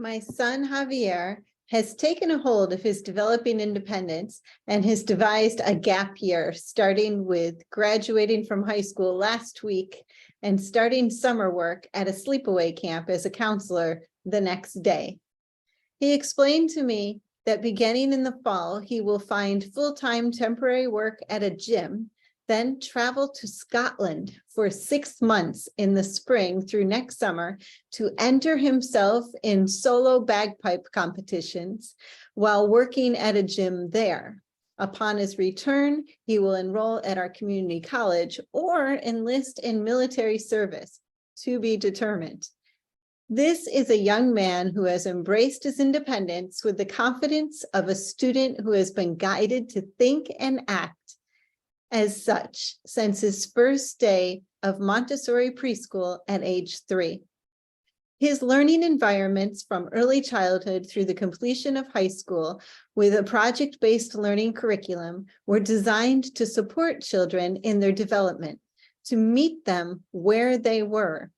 My son Javier has taken a hold of his developing independence and has devised a gap year, starting with graduating from high school last week and starting summer work at a sleepaway camp as a counselor the next day. He explained to me that beginning in the fall, he will find full-time temporary work at a gym, then travel to Scotland for 6 months in the spring through next summer to enter himself in solo bagpipe competitions while working at a gym there. Upon his return, he will enroll at our community college or enlist in military service, to be determined. This is a young man who has embraced his independence with the confidence of a student who has been guided to think and act as such since his first day of Montessori preschool at age 3. His learning environments from early childhood through the completion of high school with a project-based learning curriculum were designed to support children in their development, to meet them where they were,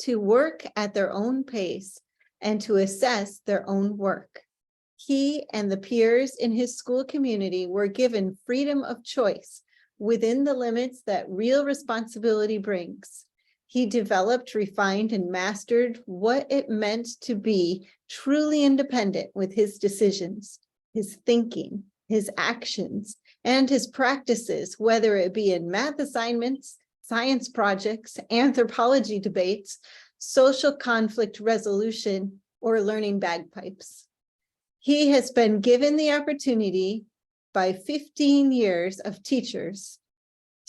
to work at their own pace, and to assess their own work. He and the peers in his school community were given freedom of choice within the limits that real responsibility brings. He developed, refined, and mastered what it meant to be truly independent with his decisions, his thinking, his actions, and his practices, whether it be in math assignments, science projects, anthropology debates, social conflict resolution, or learning bagpipes. He has been given the opportunity by 15 years of teachers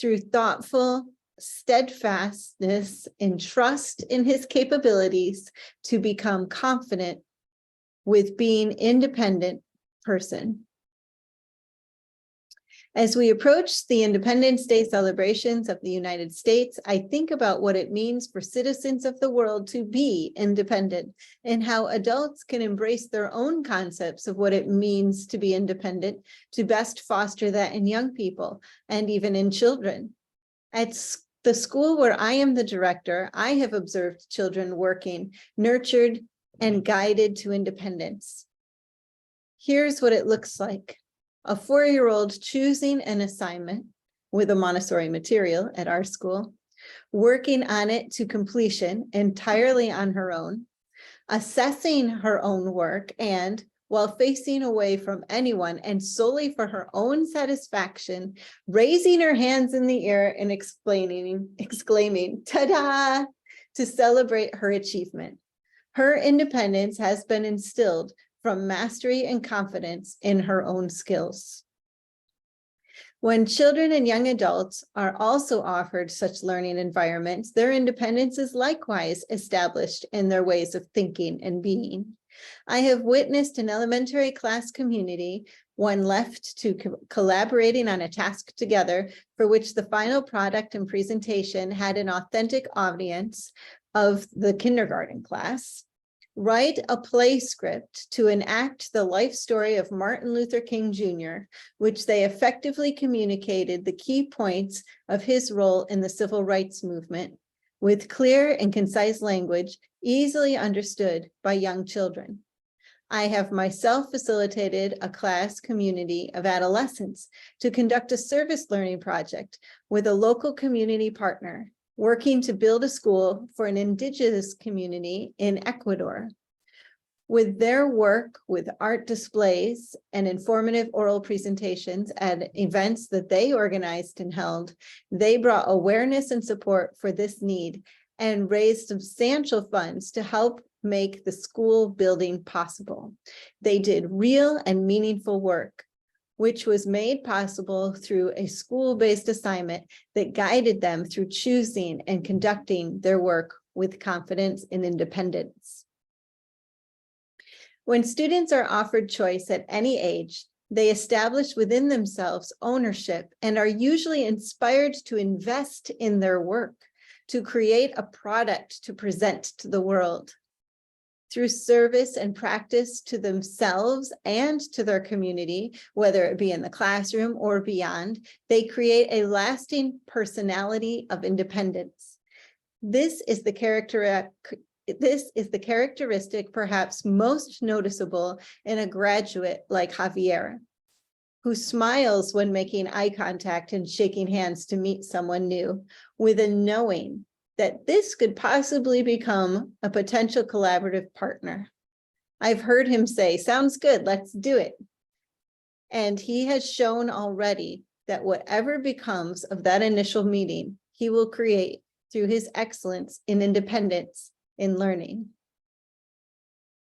through thoughtful steadfastness and trust in his capabilities to become confident with being an independent person. As we approach the Independence Day celebrations of the United States, I think about what it means for citizens of the world to be independent and how adults can embrace their own concepts of what it means to be independent to best foster that in young people and even in children. At the school where I am the director, I have observed children working, nurtured, and guided to independence. Here's what it looks like. A 4-year-old choosing an assignment with a Montessori material at our school, working on it to completion entirely on her own, assessing her own work, and while facing away from anyone and solely for her own satisfaction, raising her hands in the air and exclaiming, "Ta-da!" to celebrate her achievement. Her independence has been instilled from mastery and confidence in her own skills. When children and young adults are also offered such learning environments, their independence is likewise established in their ways of thinking and being. I have witnessed an elementary class community, one left to collaborating on a task together for which the final product and presentation had an authentic audience of the kindergarten class, write a play script to enact the life story of Martin Luther King Jr., which they effectively communicated the key points of his role in the civil rights movement with clear and concise language, easily understood by young children. I have myself facilitated a class community of adolescents to conduct a service learning project with a local community partner, working to build a school for an indigenous community in Ecuador. With their work with art displays and informative oral presentations at events that they organized and held, they brought awareness and support for this need and raised substantial funds to help make the school building possible. They did real and meaningful work, which was made possible through a school-based assignment that guided them through choosing and conducting their work with confidence and independence. When students are offered choice at any age, they establish within themselves ownership and are usually inspired to invest in their work, to create a product to present to the world. Through service and practice to themselves and to their community, whether it be in the classroom or beyond, they create a lasting personality of independence. This is the This is the characteristic perhaps most noticeable in a graduate like Javier, who smiles when making eye contact and shaking hands to meet someone new, with a knowing that this could possibly become a potential collaborative partner. I've heard him say, "Sounds good, let's do it." And he has shown already that whatever becomes of that initial meeting, he will create through his excellence in independence in learning.